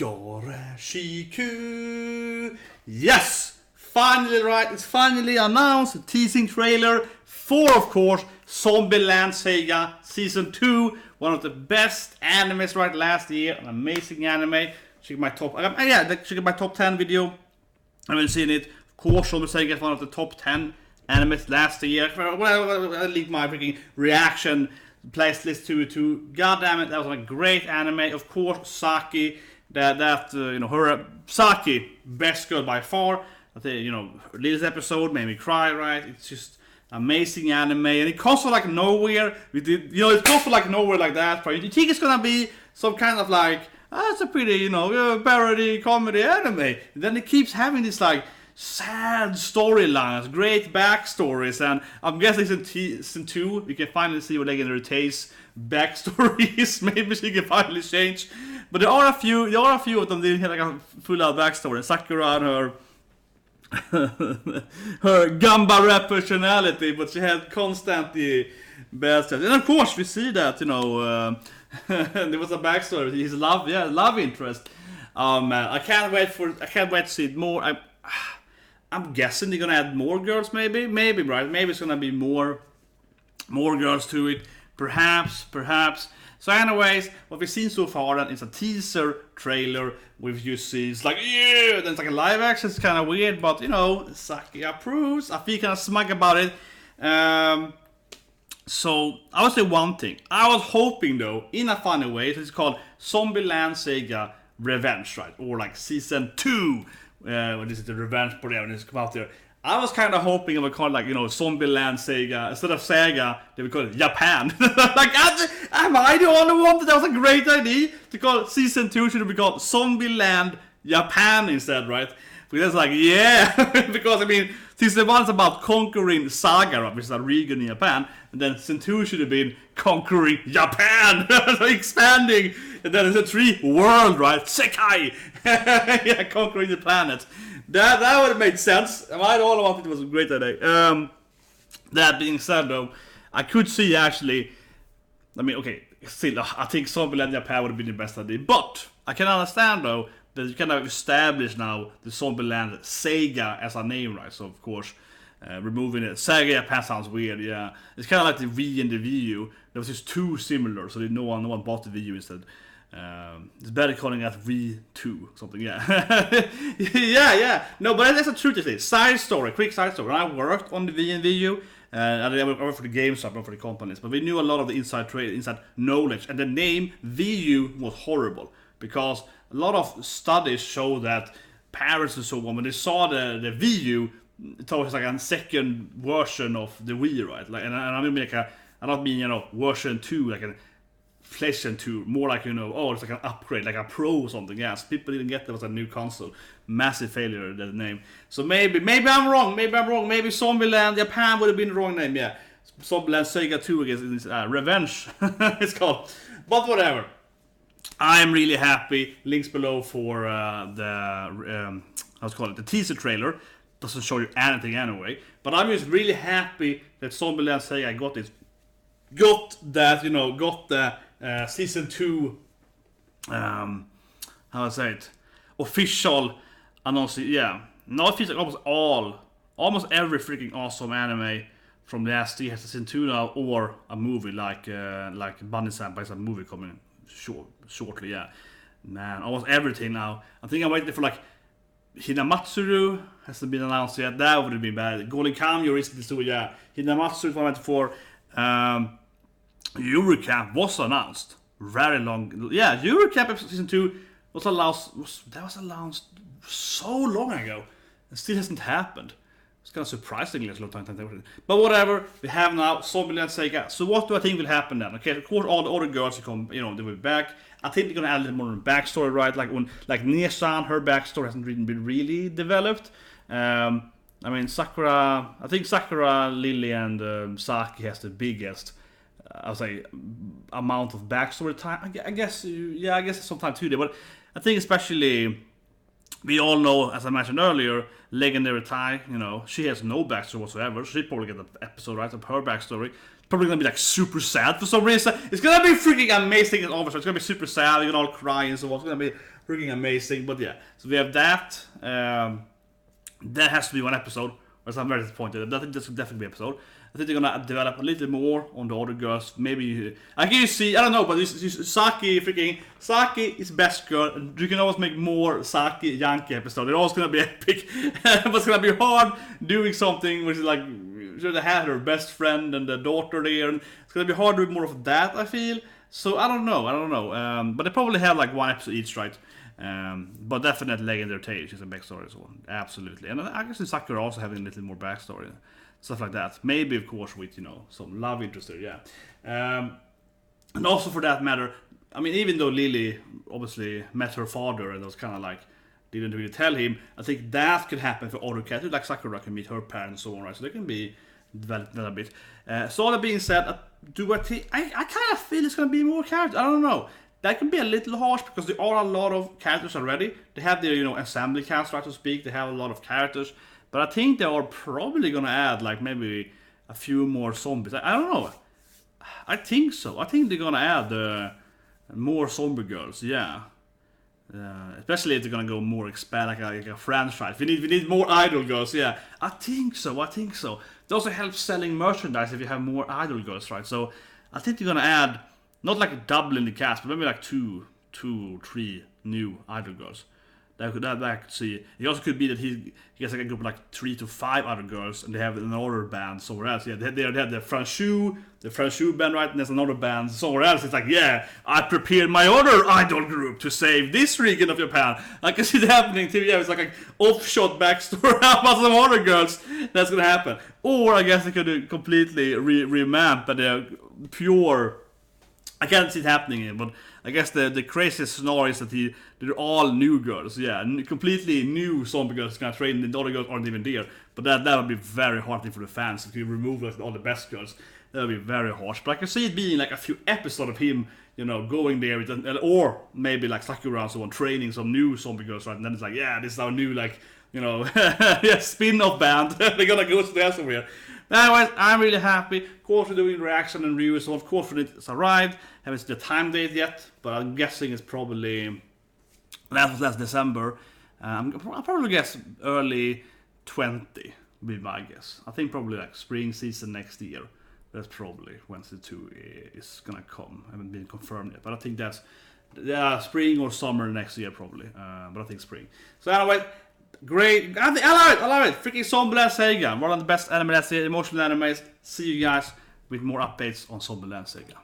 Yoreshiku. Yes! Finally, right, it's finally announced, a teasing trailer for, of course, Zombieland Saga Season 2. One of the best animes right last year, an amazing anime. Check my top, check my top 10 video. I haven't seen it. Of course, Zombieland Saga is one of the top 10 animes last year. Well, I link my freaking reaction playlist to. God damn it, that was a great anime. Of course, SAKI, her SAKI Best Girl by far. I think, latest episode made me cry, right? It's just amazing anime, and it comes from like nowhere. It comes from like nowhere like that. Right? You think it's gonna be some kind of like, it's a pretty, parody comedy anime. And then it keeps having this like sad storylines, great backstories, and I'm guessing in season 2 we can finally see what Legendary Tae's backstory is. Maybe she can finally change. But there are a few of them that didn't have like a full out backstory. Sakura and her gamba personality, but she had constantly bad stuff. And of course we see that, there was a backstory, his love interest. I can't wait to see it more. I'm guessing they're gonna add more girls, maybe, right? Maybe it's gonna be more girls to it, perhaps. So anyways, what we've seen so far then is a teaser trailer with you see it's like, yeah, then it's like a live action. It's kind of weird, but Saki approves. I feel kind of smug about it. So I would say one thing. I was hoping though, in a funny way, it's called Zombieland Saga Revenge, right? Or like Season 2. When this is the revenge project when it's come out there. I was kind of hoping it would call it like, Zombieland Saga. Instead of Saga, they would call it Japan. Like, am I the only one that was a great idea? To call Season 2 should be called Zombieland Japan instead, right? Because it's like, yeah. Because, Season 1 is about conquering Saga, which is a region in Japan. And then Season 2 should have been conquering Japan. So expanding. And then it's a 3 world, right? SAKI. Yeah, conquering the planet. That would have made sense. Am I the only one that it was a great idea? That being said, though, I could see actually. Still, I think Zombieland Japan would have been the best idea. But I can understand though that you kind of establish now the Zombieland Saga as a name, right? So of course, removing it, Saga Japan sounds weird. Yeah, it's kind of like the V and the VU. There was just too similar, so no one bought the VU instead. It's better calling that V2 something, yeah. yeah. No, but that's a truth to say. Quick side story. When I worked on the V and VU, and I worked for the games, not for the companies, but we knew a lot of the inside knowledge, and the name VU was horrible because a lot of studies show that parents and so on, when they saw the VU, it was like a second version of the Wii, right? Like, and I mean I don't mean version 2, like a PlayStation 2, more like it's like an upgrade, like a Pro or something. Yes, people didn't get that was a new console. Massive failure, that name. So maybe I'm wrong. Maybe Zombieland Japan would have been the wrong name. Yeah, Zombieland Saga 2, I guess it's Revenge. It's called. But whatever. I'm really happy. Links below for the teaser trailer. Doesn't show you anything anyway. But I'm just really happy that Zombieland Saga got the Season 2, how I say it, official announcement. Yeah, now it feels like almost every freaking awesome anime from last year has Season 2 now, or a movie like Bunny Senpai is a movie coming shortly. Yeah, man, almost everything now. I think I'm waiting for like Hinamatsuru hasn't been announced yet. That would have been bad. Golden Kamuy recently, so yeah, Hinamatsuru I'm waiting for. Eurocamp was announced very long. Yeah, Eurocamp Season 2 was announced so long ago and still hasn't happened. It's kind of surprisingly a long time. But whatever, we have now Zombieland Saga. So what do I think will happen then? Okay, of course all the other girls will come, they will be back. I think they're gonna add a little more backstory, right? Like nee-chan, her backstory hasn't been really developed. Sakura, Lily, and Saki has the biggest, I would say, amount of backstory time. I guess it's some time too there. But I think especially, we all know, as I mentioned earlier, Legendary Tae, she has no backstory whatsoever. She'll probably get an episode, right, of her backstory. probably gonna be like super sad for some reason. It's gonna be freaking amazing and obviously it's gonna be super sad, you're gonna all cry and so on. It's gonna be freaking amazing. But yeah, so we have that. That has to be one episode. Or I'm very disappointed. I think this will definitely be an episode. I think they're gonna develop a little more on the other girls. Maybe I can see. I don't know, but Saki is best girl. And you can always make more Saki Yankee episodes. They're always gonna be epic, but it's gonna be hard doing something which is like they had her best friend and the daughter there. And it's gonna be hard doing more of that, I feel. So I don't know. But they probably have like one episode each, right? But definitely Legendary Tales is a backstory as well. Absolutely. And I guess Sakura also having a little more backstory. Stuff like that. Maybe, of course, with, some love interest there, yeah. And also for that matter, I mean, even though Lily obviously met her father and was kind of like, didn't really tell him, I think that could happen for other characters, like Sakura can meet her parents and so on, right? So they can be developed a bit. So all that being said, I kind of feel it's going to be more characters. I don't know. That can be a little harsh because there are a lot of characters already. They have their, assembly cast, right to speak. They have a lot of characters. But I think they are probably going to add, like, maybe a few more zombies. I don't know. I think so. I think they're going to add more zombie girls, yeah. Especially if they're going to go more expand, like a franchise. We need more idol girls, yeah. I think so. It also helps selling merchandise if you have more idol girls, right? So I think they're going to add... Not like doubling the cast, but maybe like two, 3 new idol girls. That I could see. It also could be that he has like a group of like 3 to 5 idol girls, and they have another band somewhere else. Yeah, they have the Franchouchou band, right? And there's another band somewhere else. It's like, yeah, I prepared my other idol group to save this region of Japan. I can see it happening too. Yeah, it's like an offshot backstory about some other girls. That's gonna happen. Or I guess they could completely revamp, but they're pure. I can't see it happening, but I guess the craziest scenario is that they're all new girls, yeah, completely new zombie girls gonna train, and the other girls aren't even there. But that would be very hard for the fans if you remove like all the best girls. That would be very harsh. But I can see it being like a few episodes of him, going there with, or maybe like Sakura and so on, training some new zombie girls, right? And then it's like, yeah, this is our new yeah, spin-off band. They're gonna go to there somewhere. Anyways, I'm really happy. Of course, we're doing reaction and reviews, so of course it's arrived. Haven't seen the time date yet, but I'm guessing it's probably last December. I'll probably guess early 20 would be my guess. I think probably like spring season next year. That's probably when the 2 is gonna come. I haven't been confirmed yet, but I think that's spring or summer next year probably. But I think spring. So anyway. Great, I love it. Freaking Zombieland Saga, one of the best anime that's emotional animes. See you guys with more updates on Zombieland Saga.